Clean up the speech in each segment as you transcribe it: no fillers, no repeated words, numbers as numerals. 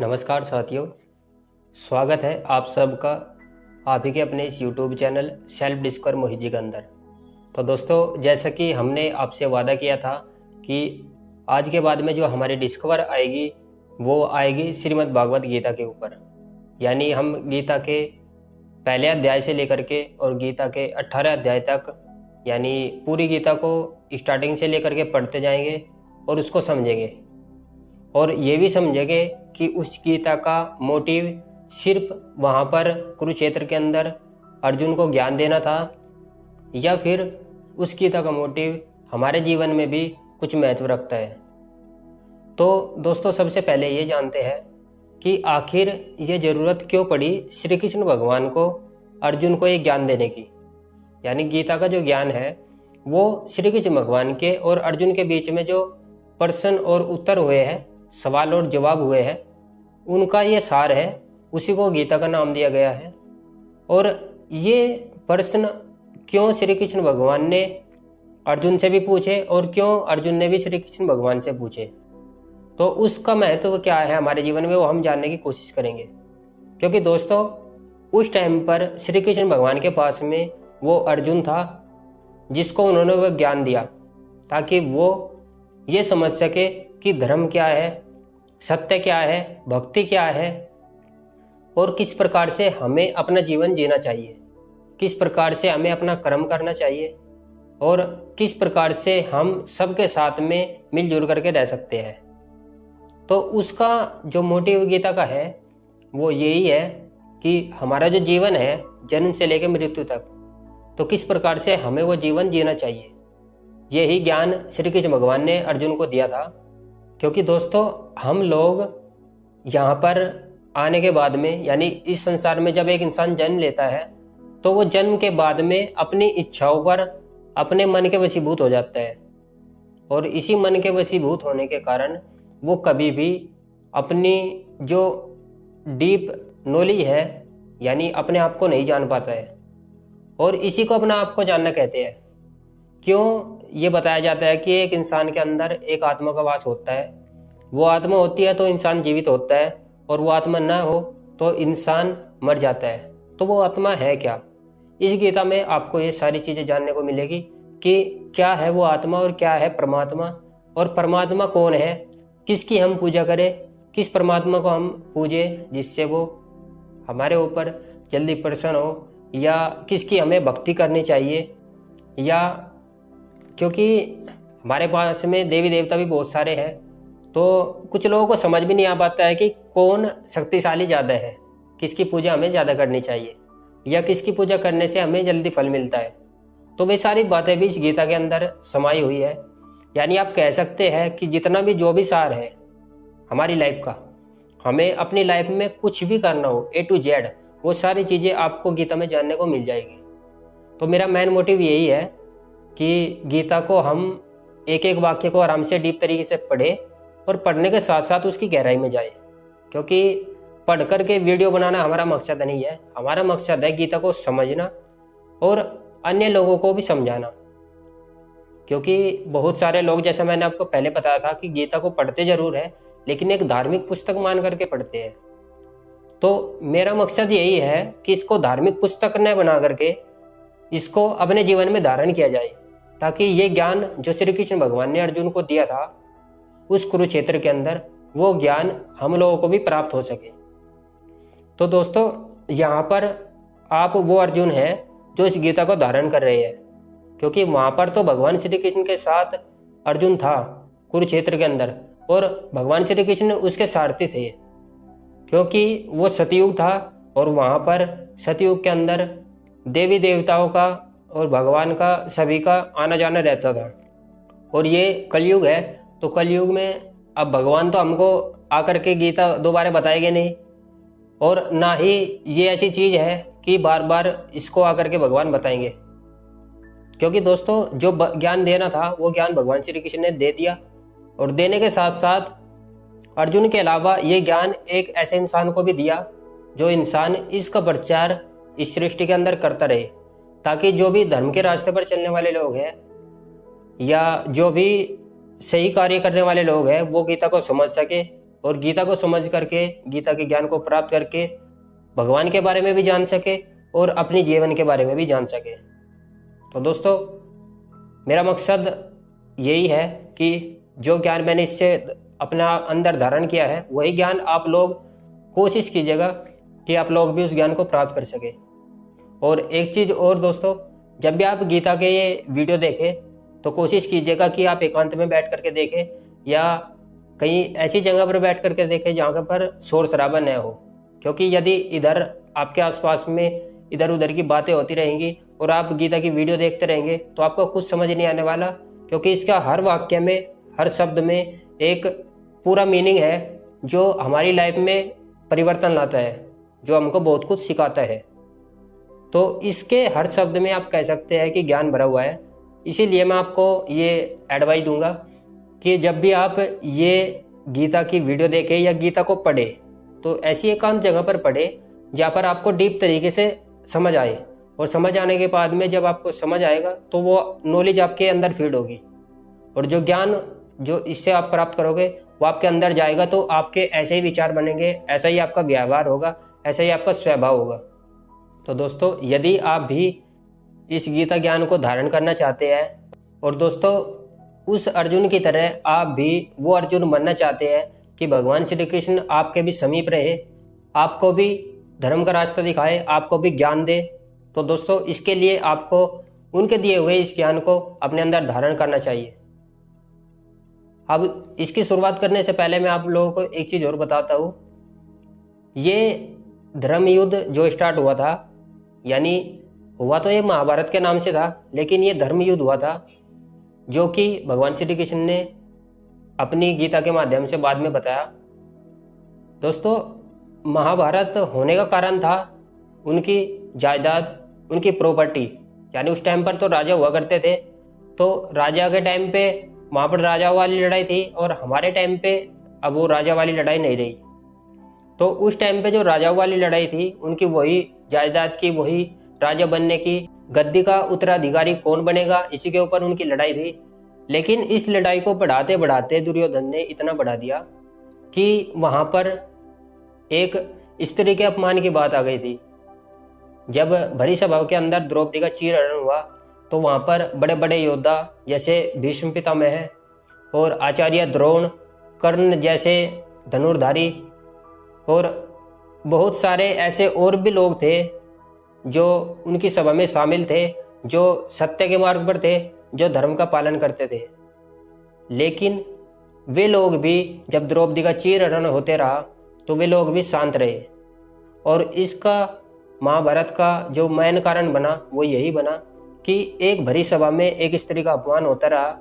नमस्कार साथियों, स्वागत है आप सबका आप ही के अपने इस YouTube चैनल सेल्फ डिस्कवर मोहित के अंदर। तो दोस्तों, जैसा कि हमने आपसे वादा किया था कि आज के बाद में जो हमारी डिस्कवर आएगी वो आएगी श्रीमद् भागवत गीता के ऊपर। यानी हम गीता के पहले अध्याय से लेकर के और गीता के 18 अध्याय तक यानी पूरी गीता को स्टार्टिंग से लेकर के पढ़ते जाएंगे और उसको समझेंगे और ये भी समझेंगे कि उस गीता का मोटिव सिर्फ वहाँ पर कुरुक्षेत्र के अंदर अर्जुन को ज्ञान देना था या फिर उस गीता का मोटिव हमारे जीवन में भी कुछ महत्व रखता है। तो दोस्तों, सबसे पहले ये जानते हैं कि आखिर ये ज़रूरत क्यों पड़ी श्री कृष्ण भगवान को अर्जुन को एक ज्ञान देने की। यानी गीता का जो ज्ञान है वो श्री कृष्ण भगवान के और अर्जुन के बीच में जो प्रश्न और उत्तर हुए हैं, सवाल और जवाब हुए हैं, उनका ये सार है, उसी को गीता का नाम दिया गया है। और ये प्रश्न क्यों श्री कृष्ण भगवान ने अर्जुन से भी पूछे और क्यों अर्जुन ने भी श्री कृष्ण भगवान से पूछे, तो उसका महत्व क्या है हमारे जीवन में वो हम जानने की कोशिश करेंगे। क्योंकि दोस्तों, उस टाइम पर श्री कृष्ण भगवान के पास में वो अर्जुन था जिसको उन्होंने वो ज्ञान दिया ताकि वो ये समझ सके कि धर्म क्या है, सत्य क्या है, भक्ति क्या है और किस प्रकार से हमें अपना जीवन जीना चाहिए, किस प्रकार से हमें अपना कर्म करना चाहिए और किस प्रकार से हम सबके साथ में मिलजुल करके रह सकते हैं। तो उसका जो मोटिव गीता का है वो यही है कि हमारा जो जीवन है जन्म से लेकर मृत्यु तक, तो किस प्रकार से हमें वो जीवन जीना चाहिए, यही ज्ञान श्री कृष्ण भगवान ने अर्जुन को दिया था। क्योंकि दोस्तों, हम लोग यहाँ पर आने के बाद में यानी इस संसार में जब एक इंसान जन्म लेता है तो वो जन्म के बाद में अपनी इच्छाओं पर अपने मन के वशीभूत हो जाता है और इसी मन के वशीभूत होने के कारण वो कभी भी अपनी जो डीप नॉलेज है यानी अपने आप को नहीं जान पाता है और इसी को अपना आप को जानना कहते हैं। क्यों ये बताया जाता है कि एक इंसान के अंदर एक आत्मा का वास होता है, वो आत्मा होती है तो इंसान जीवित होता है और वो आत्मा ना हो तो इंसान मर जाता है। तो वो आत्मा है क्या? इस गीता में आपको ये सारी चीज़ें जानने को मिलेगी कि क्या है वो आत्मा और क्या है परमात्मा, और परमात्मा कौन है, किसकी हम पूजा करें, किस परमात्मा को हम पूजे जिससे वो हमारे ऊपर जल्दी प्रसन्न हो, या किसकी हमें भक्ति करनी चाहिए। या क्योंकि हमारे पास में देवी देवता भी बहुत सारे हैं तो कुछ लोगों को समझ भी नहीं आ पाता है कि कौन शक्तिशाली ज़्यादा है, किसकी पूजा हमें ज़्यादा करनी चाहिए या किसकी पूजा करने से हमें जल्दी फल मिलता है। तो वे सारी बातें भी इस गीता के अंदर समाई हुई है। यानी आप कह सकते हैं कि जितना भी जो भी सार है हमारी लाइफ का, हमें अपनी लाइफ में कुछ भी करना हो A to Z, वो सारी चीज़ें आपको गीता में जानने को मिल जाएगी। तो मेरा मेन मोटिव यही है कि गीता को हम एक एक वाक्य को आराम से डीप तरीके से पढ़े और पढ़ने के साथ साथ उसकी गहराई में जाए। क्योंकि पढ़ कर के वीडियो बनाना हमारा मकसद नहीं है, हमारा मकसद है गीता को समझना और अन्य लोगों को भी समझाना। क्योंकि बहुत सारे लोग, जैसा मैंने आपको पहले बताया था, कि गीता को पढ़ते जरूर है लेकिन एक धार्मिक पुस्तक मान करके पढ़ते हैं। तो मेरा मकसद यही है कि इसको धार्मिक पुस्तक न बना करके इसको अपने जीवन में धारण किया जाए ताकि ये ज्ञान जो श्री कृष्ण भगवान ने अर्जुन को दिया था उस कुरुक्षेत्र के अंदर, वो ज्ञान हम लोगों को भी प्राप्त हो सके। तो दोस्तों, यहाँ पर आप वो अर्जुन हैं जो इस गीता को धारण कर रहे हैं, क्योंकि वहाँ पर तो भगवान श्री कृष्ण के साथ अर्जुन था कुरुक्षेत्र के अंदर और भगवान श्री कृष्ण उसके सारथी थे, क्योंकि वो सतयुग था और वहाँ पर सतयुग के अंदर देवी देवताओं का और भगवान का सभी का आना जाना रहता था। और ये कलयुग है तो कलयुग में अब भगवान तो हमको आकर के गीता दोबारा बताएंगे नहीं, और ना ही ये ऐसी चीज़ है कि बार बार इसको आकर के भगवान बताएंगे। क्योंकि दोस्तों, जो ज्ञान देना था वो ज्ञान भगवान श्री कृष्ण ने दे दिया और देने के साथ साथ अर्जुन के अलावा ये ज्ञान एक ऐसे इंसान को भी दिया जो इंसान इसका प्रचार इस सृष्टि के अंदर करता रहे, ताकि जो भी धर्म के रास्ते पर चलने वाले लोग हैं या जो भी सही कार्य करने वाले लोग हैं वो गीता को समझ सके और गीता को समझ करके, गीता के ज्ञान को प्राप्त करके भगवान के बारे में भी जान सके और अपने जीवन के बारे में भी जान सके। तो दोस्तों, मेरा मकसद यही है कि जो ज्ञान मैंने इससे अपना अंदर धारण किया है वही ज्ञान आप लोग कोशिश कीजिएगा कि आप लोग भी उस ज्ञान को प्राप्त कर सके। और एक चीज़ और दोस्तों, जब भी आप गीता के ये वीडियो देखें तो कोशिश कीजिएगा कि आप एकांत में बैठ करके देखें या कहीं ऐसी जगह पर बैठ करके देखें जहाँ पर शोर शराबा न हो, क्योंकि यदि इधर आपके आसपास में इधर उधर की बातें होती रहेंगी और आप गीता की वीडियो देखते रहेंगे तो आपको कुछ समझ नहीं आने वाला, क्योंकि इसका हर वाक्य में, हर शब्द में एक पूरा मीनिंग है जो हमारी लाइफ में परिवर्तन लाता है, जो हमको बहुत कुछ सिखाता है। तो इसके हर शब्द में आप कह सकते हैं कि ज्ञान भरा हुआ है। इसीलिए मैं आपको ये एडवाइस दूंगा कि जब भी आप ये गीता की वीडियो देखें या गीता को पढ़े तो ऐसी एकांत जगह पर पढ़े जहाँ पर आपको डीप तरीके से समझ आए, और समझ आने के बाद में जब आपको समझ आएगा तो वो नॉलेज आपके अंदर फीड होगी और जो ज्ञान जो इससे आप प्राप्त करोगे वो आपके अंदर जाएगा, तो आपके ऐसे ही विचार बनेंगे, ऐसा ही आपका व्यवहार होगा, ऐसा ही आपका स्वभाव होगा। तो दोस्तों, यदि आप भी इस गीता ज्ञान को धारण करना चाहते हैं और दोस्तों उस अर्जुन की तरह आप भी वो अर्जुन बनना चाहते हैं कि भगवान श्री कृष्ण आपके भी समीप रहे, आपको भी धर्म का रास्ता दिखाए, आपको भी ज्ञान दे, तो दोस्तों इसके लिए आपको उनके दिए हुए इस ज्ञान को अपने अंदर धारण करना चाहिए। अब इसकी शुरुआत करने से पहले मैं आप लोगों को एक चीज़ और बताता हूँ। ये धर्म युद्ध जो स्टार्ट हुआ था, यानी हुआ तो ये महाभारत के नाम से था, लेकिन ये धर्म युद्ध हुआ था जो कि भगवान श्री कृष्ण ने अपनी गीता के माध्यम से बाद में बताया। दोस्तों, महाभारत होने का कारण था उनकी जायदाद, उनकी प्रॉपर्टी, यानी उस टाइम पर तो राजा हुआ करते थे, तो राजा के टाइम पे वहाँ पर राजा वाली लड़ाई थी और हमारे टाइम पे अब वो राजा वाली लड़ाई नहीं रही। तो उस टाइम पे जो राजा वाली लड़ाई थी उनकी वही जायदाद की, वही राजा बनने की, गद्दी का उत्तराधिकारी कौन बनेगा, इसी के ऊपर उनकी लड़ाई थी। लेकिन इस लड़ाई को बढ़ाते बढ़ाते दुर्योधन ने इतना बढ़ा दिया कि वहाँ पर एक स्त्री के अपमान की बात आ गई थी। जब भरी सभा के अंदर द्रौपदी का चीरहरण हुआ तो वहाँ पर बड़े बड़े योद्धा जैसे भीष्म पितामह और आचार्य द्रोण, कर्ण जैसे धनुर्धारी और बहुत सारे ऐसे और भी लोग थे जो उनकी सभा में शामिल थे, जो सत्य के मार्ग पर थे, जो धर्म का पालन करते थे। लेकिन वे लोग भी जब द्रौपदी का चीरहरण होते रहा तो वे लोग भी शांत रहे, और इसका महाभारत का जो मेन कारण बना वो यही बना कि एक भरी सभा में एक स्त्री का अपमान होता रहा,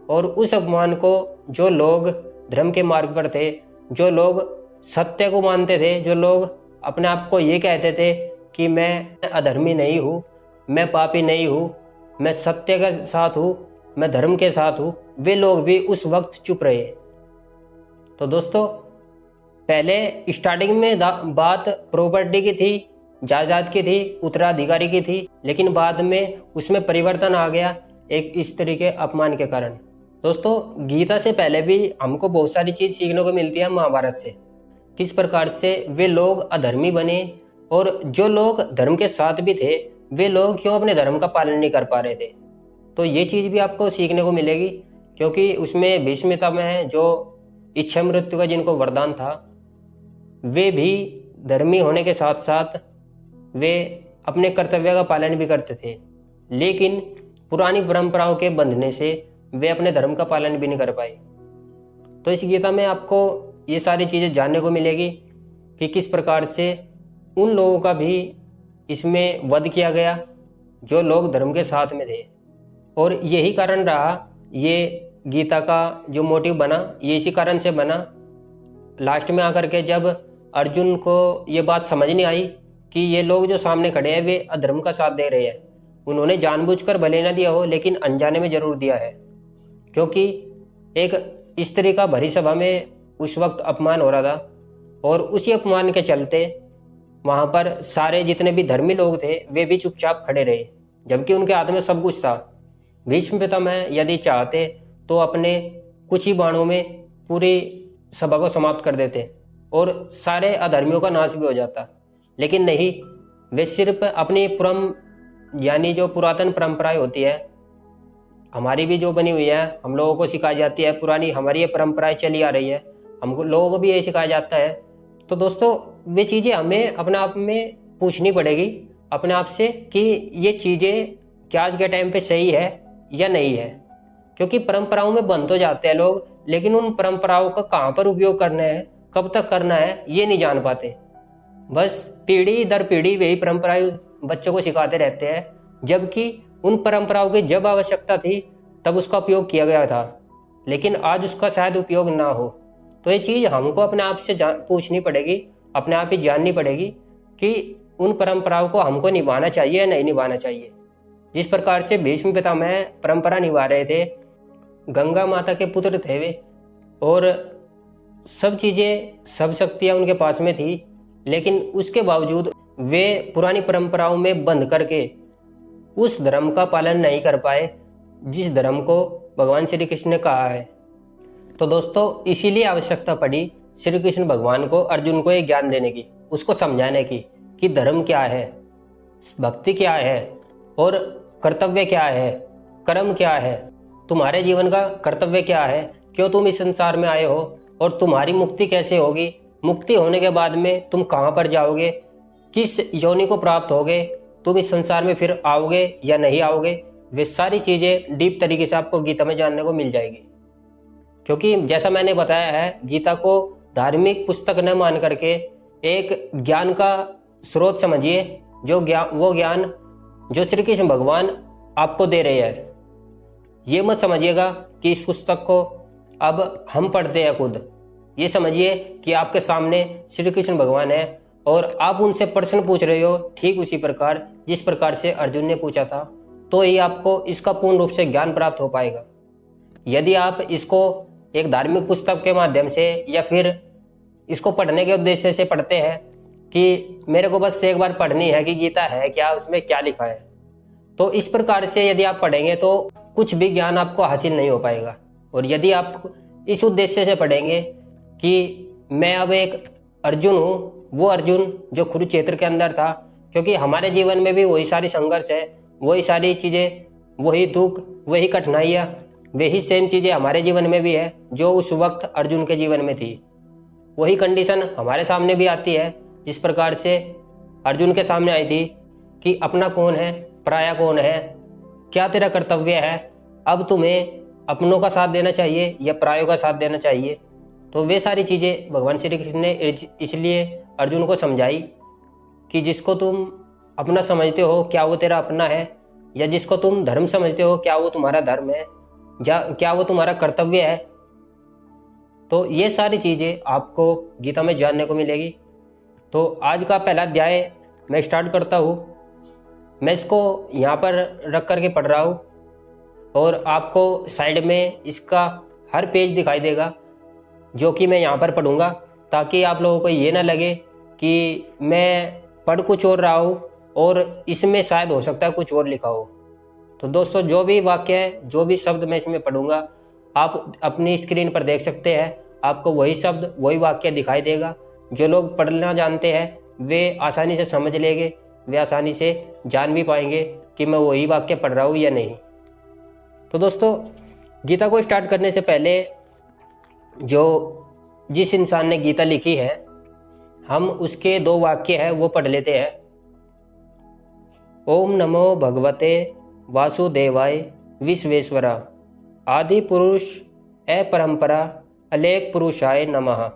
और उस अपमान को जो लोग धर्म के मार्ग पर थे, जो लोग सत्य को मानते थे, जो लोग अपने आप को ये कहते थे कि मैं अधर्मी नहीं हूँ, मैं पापी नहीं हूँ, मैं सत्य के साथ हूँ, मैं धर्म के साथ हूँ, वे लोग भी उस वक्त चुप रहे। तो दोस्तों, पहले स्टार्टिंग में बात प्रॉपर्टी की थी, जायदाद की थी, उत्तराधिकारी की थी, लेकिन बाद में उसमें परिवर्तन आ गया एक स्त्री के अपमान के कारण। दोस्तों, गीता से पहले भी हमको बहुत सारी चीज़ सीखने को मिलती है महाभारत से, किस प्रकार से वे लोग अधर्मी बने और जो लोग धर्म के साथ भी थे वे लोग क्यों अपने धर्म का पालन नहीं कर पा रहे थे। तो ये चीज़ भी आपको सीखने को मिलेगी, क्योंकि उसमें भीष्म पितामह जो इच्छा मृत्यु का जिनको वरदान था, वे भी धर्मी होने के साथ साथ वे अपने कर्तव्य का पालन भी करते थे, लेकिन पुरानी परंपराओं के बंधने से वे अपने धर्म का पालन भी नहीं कर पाए। तो इस गीता में आपको ये सारी चीज़ें जानने को मिलेगी कि किस प्रकार से उन लोगों का भी इसमें वध किया गया जो लोग धर्म के साथ में थे, और यही कारण रहा ये गीता का जो मोटिव बना, ये इसी कारण से बना। लास्ट में आकर के जब अर्जुन को ये बात समझ नहीं आई कि ये लोग जो सामने खड़े हैं वे अधर्म का साथ दे रहे हैं, उन्होंने जानबूझकर भले ना दिया हो लेकिन अनजाने में जरूर दिया है, क्योंकि एक स्त्री का भरी सभा में उस वक्त अपमान हो रहा था, और उसी अपमान के चलते वहाँ पर सारे जितने भी धर्मी लोग थे वे भी चुपचाप खड़े रहे, जबकि उनके हाथ में सब कुछ था। भीष्म पितामह यदि चाहते तो अपने कुछ ही बाणों में पूरी सभा को समाप्त कर देते और सारे अधर्मियों का नाश भी हो जाता। लेकिन नहीं, वे सिर्फ अपनी यानी जो पुरातन परंपराएं होती है, हमारी भी जो बनी हुई है, हम लोगों को सिखाई जाती है, पुरानी हमारी ये परंपराएं चली आ रही है, हमको लोगों को भी यही सिखाया जाता है। तो दोस्तों वे चीज़ें हमें अपने आप में पूछनी पड़ेगी अपने आप से कि ये चीज़ें क्या आज के टाइम पे सही है या नहीं है। क्योंकि परंपराओं में बंध तो जाते हैं लोग, लेकिन उन परंपराओं का कहाँ पर उपयोग करना है, कब तक करना है, ये नहीं जान पाते। बस पीढ़ी दर पीढ़ी वही परंपराएं बच्चों को सिखाते रहते हैं, जबकि उन परंपराओं की जब आवश्यकता थी तब उसका उपयोग किया गया था, लेकिन आज उसका शायद उपयोग ना हो। तो ये चीज़ हमको अपने आप से पूछनी पड़ेगी, अपने आप ही जाननी पड़ेगी कि उन परंपराओं को हमको निभाना चाहिए या नहीं निभाना चाहिए। जिस प्रकार से भीष्म पितामह परंपरा निभा रहे थे, गंगा माता के पुत्र थे वे, और सब चीज़ें सब शक्तियाँ उनके पास में थी, लेकिन उसके बावजूद वे पुरानी परंपराओं में बंध करके उस धर्म का पालन नहीं कर पाए जिस धर्म को भगवान श्री कृष्ण ने कहा है। तो दोस्तों इसीलिए आवश्यकता पड़ी श्री कृष्ण भगवान को अर्जुन को एक ज्ञान देने की, उसको समझाने की कि धर्म क्या है, भक्ति क्या है और कर्तव्य क्या है, कर्म क्या है, तुम्हारे जीवन का कर्तव्य क्या है, क्यों तुम इस संसार में आए हो और तुम्हारी मुक्ति कैसे होगी, मुक्ति होने के बाद में तुम कहाँ पर जाओगे, किस योनि को प्राप्त होगे, तुम इस संसार में फिर आओगे या नहीं आओगे। वे सारी चीज़ें डीप तरीके से आपको गीता में जानने को मिल जाएगी। क्योंकि जैसा मैंने बताया है, गीता को धार्मिक पुस्तक न मान करके एक ज्ञान का स्रोत समझिए, वो ज्ञान जो श्री कृष्ण भगवान आपको दे रहे हैं। ये मत समझिएगा कि इस पुस्तक को अब हम पढ़ते हैं खुद, ये समझिए कि आपके सामने श्री कृष्ण भगवान है और आप उनसे प्रश्न पूछ रहे हो, ठीक उसी प्रकार जिस प्रकार से अर्जुन ने पूछा था, तो ही आपको इसका पूर्ण रूप से ज्ञान प्राप्त हो पाएगा। यदि आप इसको एक धार्मिक पुस्तक के माध्यम से या फिर इसको पढ़ने के उद्देश्य से पढ़ते हैं कि मेरे को बस एक बार पढ़नी है कि गीता है क्या, उसमें क्या लिखा है, तो इस प्रकार से यदि आप पढ़ेंगे तो कुछ भी ज्ञान आपको हासिल नहीं हो पाएगा। और यदि आप इस उद्देश्य से पढ़ेंगे कि मैं अब एक अर्जुन हूँ, वो अर्जुन जो कुरुक्षेत्र के अंदर था, क्योंकि हमारे जीवन में भी वही सारी संघर्ष है, वही सारी चीज़ें, वही दुख, वही कठिनाइयाँ, वही सेम चीज़ें हमारे जीवन में भी है जो उस वक्त अर्जुन के जीवन में थी। वही कंडीशन हमारे सामने भी आती है जिस प्रकार से अर्जुन के सामने आई थी कि अपना कौन है, पराया कौन है, क्या तेरा कर्तव्य है, अब तुम्हें अपनों का साथ देना चाहिए या परायों का साथ देना चाहिए। तो वे सारी चीज़ें भगवान श्री कृष्ण ने इसलिए अर्जुन को समझाई कि जिसको तुम अपना समझते हो क्या वो तेरा अपना है, या जिसको तुम धर्म समझते हो क्या वो तुम्हारा धर्म है, या क्या वो तुम्हारा कर्तव्य है। तो ये सारी चीज़ें आपको गीता में जानने को मिलेगी। तो आज का पहला अध्याय मैं स्टार्ट करता हूँ। मैं इसको यहाँ पर रख करके पढ़ रहा हूँ और आपको साइड में इसका हर पेज दिखाई देगा जो कि मैं यहाँ पर पढ़ूँगा, ताकि आप लोगों को ये ना लगे कि मैं पढ़ कुछ और रहा हूँ और इसमें शायद हो सकता है कुछ और लिखा हो। तो दोस्तों जो भी वाक्य है, जो भी शब्द मैं इसमें पढ़ूंगा, आप अपनी स्क्रीन पर देख सकते हैं। आपको वही शब्द, वही वाक्य दिखाई देगा। जो लोग पढ़ना जानते हैं वे आसानी से समझ लेंगे, वे आसानी से जान भी पाएंगे कि मैं वही वाक्य पढ़ रहा हूँ या नहीं। तो दोस्तों गीता को स्टार्ट करने से पहले जिस इंसान ने गीता लिखी है, हम उसके 2 वाक्य हैं वो पढ़ लेते हैं। ओम नमो भगवते वासुदेवाय विश्वेश्वरा आदि पुरुष अपरंपरा अलेख पुरुषाय नमः।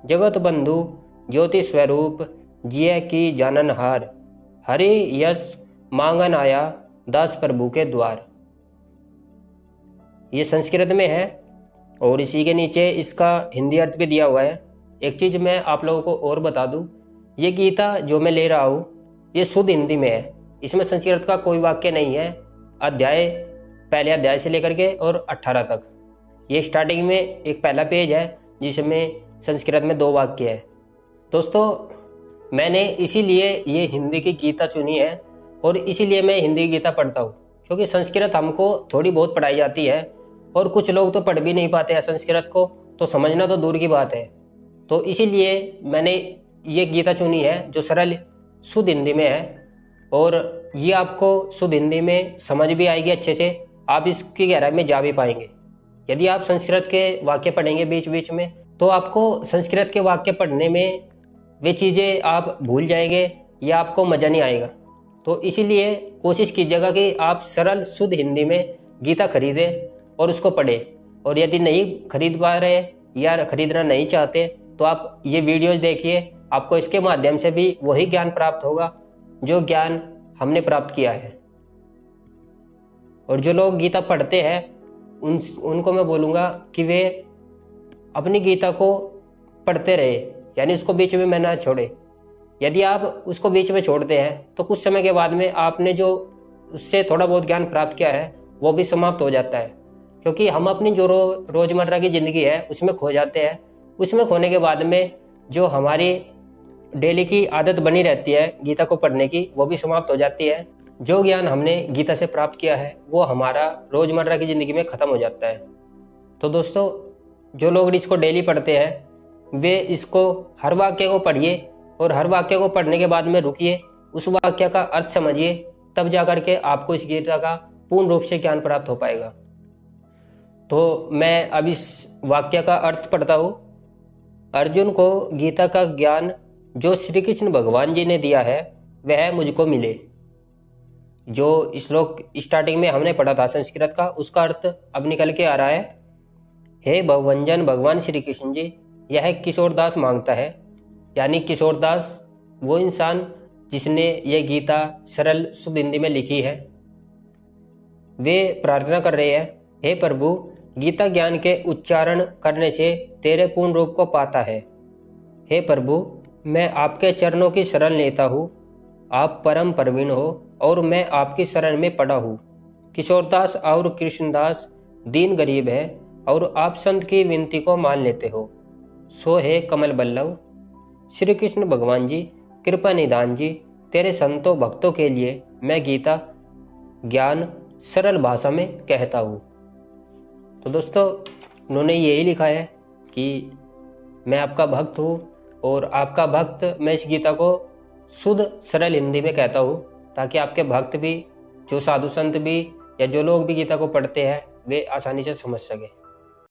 जगत बंधु ज्योति स्वरूप जिय की जाननहार, हरि यश मांगन आया दास प्रभु के द्वार। ये संस्कृत में है और इसी के नीचे इसका हिंदी अर्थ भी दिया हुआ है। एक चीज़ मैं आप लोगों को और बता दूं, ये गीता जो मैं ले रहा हूँ ये शुद्ध हिंदी में है, इसमें संस्कृत का कोई वाक्य नहीं है। पहले अध्याय से लेकर के और 18 तक ये स्टार्टिंग में एक पहला पेज है जिसमें संस्कृत में 2 वाक्य है। दोस्तों मैंने इसीलिए ये हिंदी की गीता चुनी है और इसीलिए मैं हिंदी की गीता पढ़ता हूँ, क्योंकि संस्कृत हमको थोड़ी बहुत पढ़ाई जाती है और कुछ लोग तो पढ़ भी नहीं पाते हैं संस्कृत को तो समझना तो दूर की बात है। तो इसीलिए मैंने ये गीता चुनी है जो सरल शुद्ध हिंदी में है, और ये आपको शुद्ध हिंदी में समझ भी आएगी अच्छे से, आप इसकी गहराई में जा भी पाएंगे। यदि आप संस्कृत के वाक्य पढ़ेंगे बीच बीच में, तो आपको संस्कृत के वाक्य पढ़ने में वे चीज़ें आप भूल जाएंगे या आपको मज़ा नहीं आएगा। तो इसीलिए कोशिश कीजिएगा कि आप सरल शुद्ध हिंदी में गीता खरीदें और उसको पढ़ें। और यदि नहीं खरीद पा रहे या खरीदना नहीं चाहते तो आप ये वीडियोज देखिए, आपको इसके माध्यम से भी वही ज्ञान प्राप्त होगा जो ज्ञान हमने प्राप्त किया है। और जो लोग गीता पढ़ते हैं उनको मैं बोलूँगा कि वे अपनी गीता को पढ़ते रहे, यानी उसको बीच में ना छोड़े। यदि आप उसको बीच में छोड़ते हैं तो कुछ समय के बाद में आपने जो उससे थोड़ा बहुत ज्ञान प्राप्त किया है वो भी समाप्त हो जाता है, क्योंकि हम अपनी जो रोज़मर्रा की ज़िंदगी है उसमें खो जाते हैं। उसमें खोने के बाद में जो हमारी डेली की आदत बनी रहती है गीता को पढ़ने की, वो भी समाप्त हो जाती है। जो ज्ञान हमने गीता से प्राप्त किया है वो हमारा रोज़मर्रा की ज़िंदगी में ख़त्म हो जाता है। तो दोस्तों, जो लोग इसको डेली पढ़ते हैं वे इसको हर वाक्य को पढ़िए, और हर वाक्य को पढ़ने के बाद में रुकिए, उस वाक्य का अर्थ समझिए, तब जाकर के आपको इस गीता का पूर्ण रूप से ज्ञान प्राप्त हो पाएगा। तो मैं अब इस वाक्य का अर्थ पढ़ता हूँ। अर्जुन को गीता का ज्ञान जो श्री कृष्ण भगवान जी ने दिया है वह मुझको मिले। जो श्लोक स्टार्टिंग में हमने पढ़ा था संस्कृत का, उसका अर्थ अब निकल के आ रहा है। हे भवभंजन भगवान श्री कृष्ण जी, यह किशोरदास मांगता है, यानी किशोरदास वो इंसान जिसने ये गीता सरल शुद्ध हिंदी में लिखी है, वे प्रार्थना कर रहे हैं, हे प्रभु, गीता ज्ञान के उच्चारण करने से तेरे पूर्ण रूप को पाता है। हे प्रभु, मैं आपके चरणों की शरण लेता हूँ, आप परम प्रवीण हो और मैं आपकी शरण में पड़ा हूँ। किशोरदास और कृष्णदास दीन गरीब है और आप संत की विनती को मान लेते हो। सो हे कमल बल्लभ श्री कृष्ण भगवान जी, कृपा निधान जी, तेरे संतों भक्तों के लिए मैं गीता ज्ञान सरल भाषा में कहता हूँ। तो दोस्तों, उन्होंने यही लिखा है कि मैं आपका भक्त हूँ और आपका भक्त मैं इस गीता को शुद्ध सरल हिंदी में कहता हूँ, ताकि आपके भक्त भी, जो साधु संत भी या जो लोग भी गीता को पढ़ते हैं वे आसानी से समझ सकें।